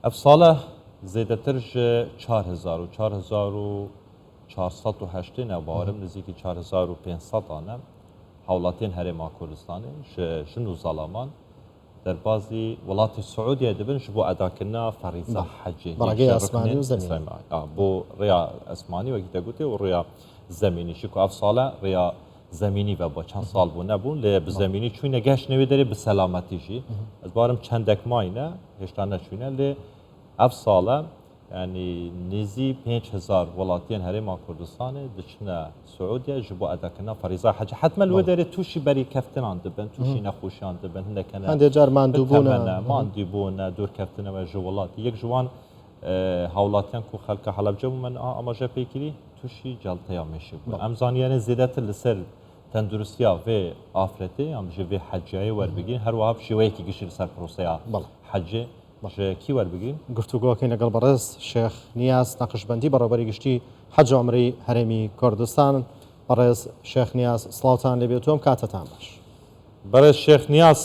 اف ساله زیاتر 4000 و 4480 نه باورم نزدیکی 4500 آنم حولاتین هرما کوردستانی شنو ظالمان در بازی ولات السعودية دبن شبو أداكنا فريضة حجي برقي أسماني وزميني بو ريا أسماني وقت قلتي وريا زميني شكو أفصالة ريا زميني و با چند سال بو نبون لبزميني چوينه گشت نوي داري بسلامتي جي از بارم چندك ماينه هشتانه چوينه لأفصالة يعني نزي 5000 ولاتين هرما كردستان دشنا سعودية جبو أداكنا فريضة حج حتما الوداري توشي بري كفتن عند بن توشي نخوشي عند بن هنده كنا هنده جار ماندوبونا دور كفتنا و جوالاتي يك جوان هاولاتيان كو خلق حلب جو من اما جا بيكري توشي جلطيا مشي ام زانيان زيادت لسر تندرستيا و آفرتي ام جي حجاي ور بگين هر وهاب شويكي گشي لسر پروسيا حجي كي ور بگين گفتگو كاين لەگەڵ بەڕێز شێخ نیاز نەقشبەندی بەڕێوەبەری گشتی حەج و عومرەی هەرێمی کوردستان بەڕێز شێخ نیاز سڵاوتان لێبێ تۆم کاتتان باش بەڕێز شێخ نیاز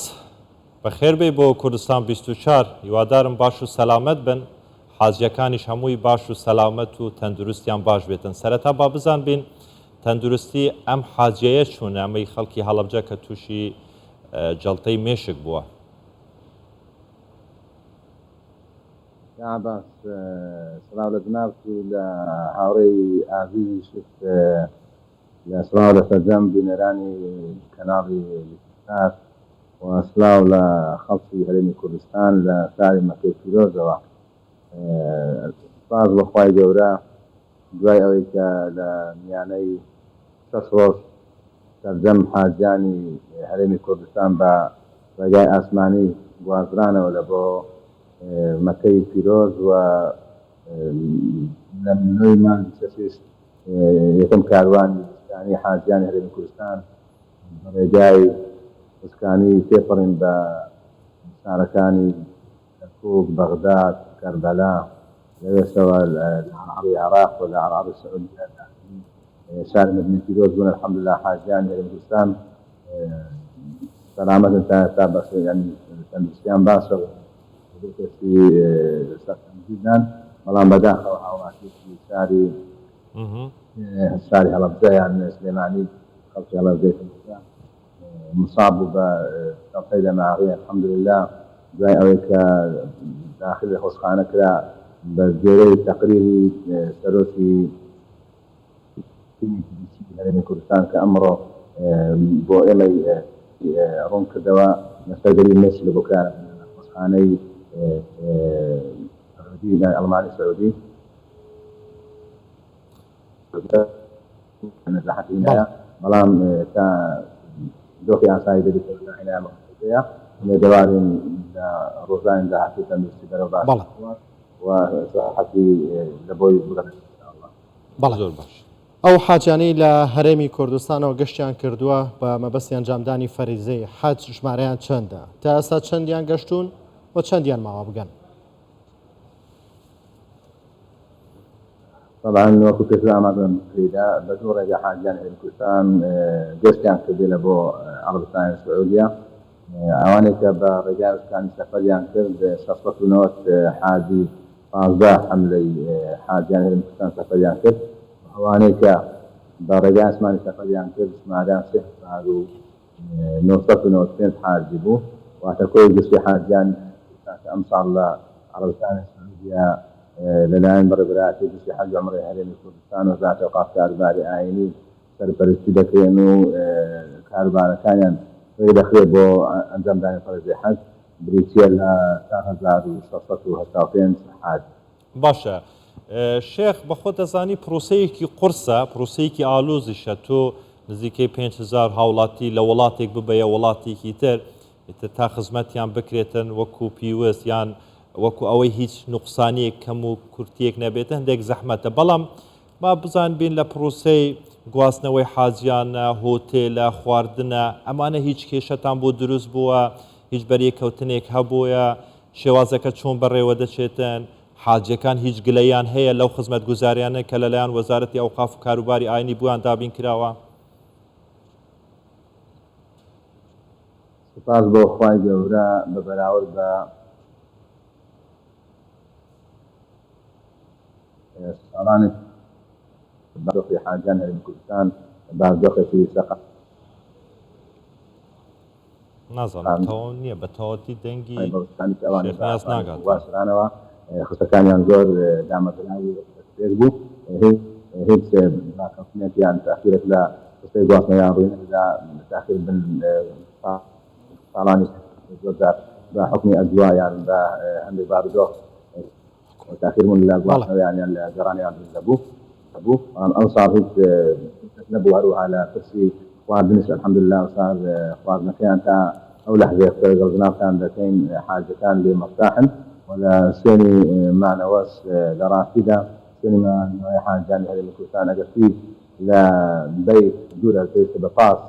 بەخێر بێ بۆ کوردستان 24 هیوادارم باش و سەلامەت بن حاجیەکانیش هەمووی باش و سەلامەت و تەندروستیان باش بێتن سەرەتا با بزان بین تەندروستی ئەم حاجیەیە چوونە ئەمەی خەڵکی هەڵەبجە کە تووشی جەڵتەی مێشک بووە عباس سلام لجناب لهاوري عزيزي شفت لسلام لسجام بنيراني كناري الاستثمار وسلام لخلصي هرمي كردستان لساري مكي فيروزة فاز وخواي جورا دوای ئەوەی کە لە میانەی شەش ڕۆژ سەرجەم حاجیانی هەرێمی کوردستان بە ڕێگای ئاسمانی گوازرانەوە لە بۆ مەکەی پیرۆز و لە نوێی مانگی شەشیش یەکەم کاروانی وشکانی حاجیانی هەرێمی کوردستان بە ڕێگای وشکانی تێپەڕین بە شارەکانی کەرکووک بەغداد کەربەلا لەوێشەوە لە عەرەبی عێراق و لە عەرەبی سعودیە شاری مدینەی پیرۆز بوون الحەمدولله حاجیانی هەرێمی کوردستان سەلامەتن تا بەخێر یعنی تەندروستیان باشە کەسی سەرتەنجیدان بەڵام بەداخەوە هاوڵاتیەکی شاری هەڵەبجە یان سلێمانی خەڵکی هەڵەبجەی مصاب بوو بە جەڵتەی دەماغی الحەمدولله دوای ئەوەی کە داخلی خۆشخانە کرا بە جێرەی تەقریری سەرۆکی هەرێمی کوردستان کە ئەمڕۆ بۆ ئێمەی ڕوون کردەوە مەسەدەری مێشی لە بۆ کارە خۆشخانەی ئەڵمانی سعودی بەڵام تا دۆخی ئاسایی دەبێت عنایە مەخصوصەیە دەوارین لە ڕۆژانی داهاتوو تەندروستی بەرەو باش و صحەتی لە بۆی بەڵێ زۆر باش ئەو حاجیانەی لە هەرێمی کوردستانەوە گەشتیان کردووە بە مەبەستی ئەنجامدانی فەریزەی حەج ژمارەیان چەندە تا ئێستا چەندیان گەشتوون و چەندیان ماوە بگەن طبعا وەکو پێشتر ئامادەم کردە بە دوو ڕێگە حاجیانی هەرێمی کوردستان گەشتیان کردێ لە بۆ عەرەبستانی سعودیە ئەوانەی کە بە ڕێگای وشکانی سەفەریان کرد 690 حاجی 15 حەملەی حاجیانی هەرێمی کوردستان سەفەریان کرد ئەوانەی کە بە ڕێگای ئاسمانی سەفەریان کرد ژمارەیان 3995 حاجی بوو واتە کۆی گشتی حاجیانی کە ئەم ساڵ لە عەرەبستانی سعودیە لەلایەن بەڕێوەبەرایەتی گشتی حەج و عومرەی هەرێمی کوردستان و وەزارەتی ئەوقاف کاروباری ئاینی سەرپەرشتی دەکرێن و کاروبارەکانیان ڕێ دەخرێت بۆ ئەنجامدانی فەرزەی حەج بریتیە لە 4685 حاج باشە شێخ بە خۆ دەزانی پرۆسەیەکی قورسە پرۆسەیەکی ئالۆزیشە تۆ نزیکەی 5000 هاوڵاتی لە وڵاتێک ببەیە وڵاتێکی تر تا خزمەتیان بکرێتن وەکو پیوەست یان وەکو ئەوەی هیچ نوقسانیەک کەم و کورتیەک نەبێتە هەندێک زەحمەتە بەڵام با بزان بین لە پرۆسەی گواستنەوەی حاجیانە هۆتێلە خواردنە ئەمانە هیچ کێشەتان بۆ دروست بووە هیچ بەریەکەوتنێک هەبووە شێوازەکە چۆن بەڕێوە دەچێتن حاجەکان هیچ گلەیان هەیە لەو خزمەت گوزاریانە کە لەلایەن وەزارەتی ئەوقاف و کاروباری ئاینی بوویان دابین کراوە سپاس بۆ خوای گەورە بە بەراورد بە سالانێک بەدۆخی حاجیان هەرێمی کوردستان بەدۆخێکی سەقف نازانێتەوە نییە بە تەواتی دەنگی شێخ نیاز ناگات واسرانەوە خستەکانیان زۆر دامەزراوی پێک بوو هیچ ڕاکەوتنێکیان تاخیرێک لە قسەی گواستنەیان ڕووی نەدا تاخیر بن ساڵانی زۆرجار بە حکمی ئەدوایان بە هەندێک بارودۆخ تاخیر بوون لە گواستنەوەیان لە گەڕانیان دەبوو ئەم ساڵ هیچ نەبوو هەروەها لە پرسی خواردنش الحەمدولله سار خواردنەکەیان تا ئەو لەحظەیە گەڵجناوتان دەکەین حاجەکان لێ مەفتاحن ولا سوێنی مانەوەس لە ڕاستیدا سوێنی مانەوەی حاجیانی هەرێمی کوردستان ئەگەرتی لە بیت دوورە پێویستە بە پاس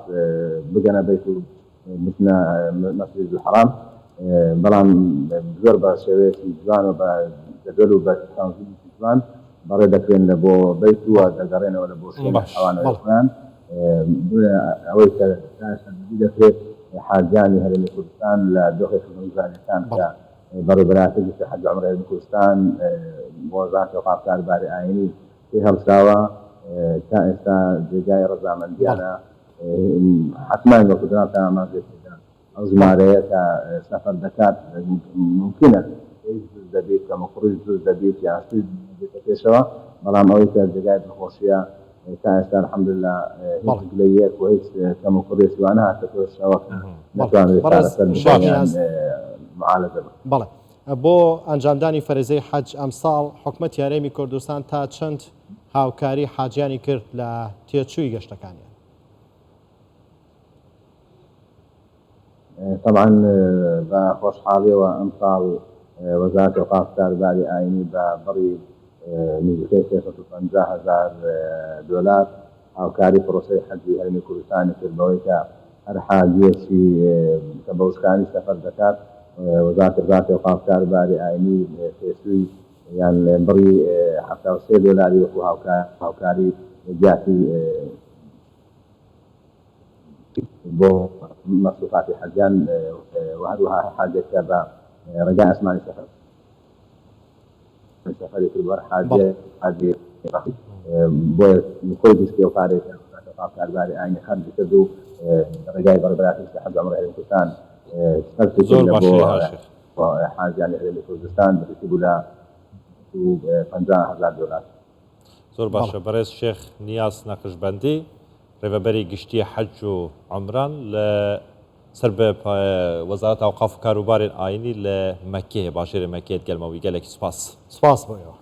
بگەنە بیت و بچنە مەسجد الحرام بەڵام زۆر بە شێوەیەکی جوان و بە جەدول و بە تەنظیمێکی جوان بەڕێ دەکرێن لە بۆ بیت و دەگەڕێنەوە لە بۆ شوێنی حەوانەوەی خۆیان ئەوەی کە دەکرێت حاجیانی هەرێمی کوردستان لە دۆخی خزمەتگوزاریەکان کە بەڕێوەبەراتێکی حەج عومرە هەرێمی کوردستان بۆ وەزارەتی ئەوقاف کارباری ئاینی پێ هەڵسراوە تا ئێستا جێگای ڕەزامەندیانە حتما وەکو جنابتان ئاماژەی پێدا ئەو ژمارەیە کە سەفەر دەکات ممکنە دەبێت کە مەخڕوج دروست دەبێت یان سوود دەبێتە پێشەوە بەڵام ئەوەی کە جێگای دڵخۆشیە تا ئێستا الحەمدولله هیچ گلەیەک و هیچ کەم و کوڕێکی وانە هاتە پێشەوە نەتوانێت معالەجە بکات. بەڵێ بۆ ئەنجامدانی فەرزەی حەج ئەمساڵ حکومەتی هەرێمی کوردستان تا چەند هاوکاری حاجیانی کرد لە تێچووی گەشتەکانیان؟ طبعا بە خۆشحاڵیەوە ئەمساڵ وەزارەتی ئەوقاف کارباری ئاینی بە بڕی نزیکەی 350,000 دۆلار هاوکاری پرۆسەی حەجی هەرێمی کوردستانی کرد بەوەی کە هەر حاجیەکی کە بە وشکانی سەفەر دەکات وەزارەتی ئەوقاف کارباری ئاینی پێشووی یان بڕی 73 دۆلاری وەکو هاوکاری جیاتی بۆ مەصروفاتی حەجیان و هەروەها حاجێکە بە ڕێگای ئەسمانی سەفەری کردووە حاجی بۆیە خۆی دەستی و پارێک ئەوقاف کارباری ئاینی خەرجی کرد و ڕێگای بەڕێبەراتی حەج عومرە هەرێمی کوردستان بۆ حاجیانی هەرێمی کوردستان بەرسی بوو لە 50,000 دۆلار. زۆر باشە بەڕێز شێخ نیاز نەقشبەندی ڕێبەبەری گشتیە حەج و عومران لە سەر بە وەزارەتی ئەوقاف و کاروباری ئاینی لە مەککەیە باشێرە مەککەیە گەلمەوی گەلێکی سوپاس بۆیەوە.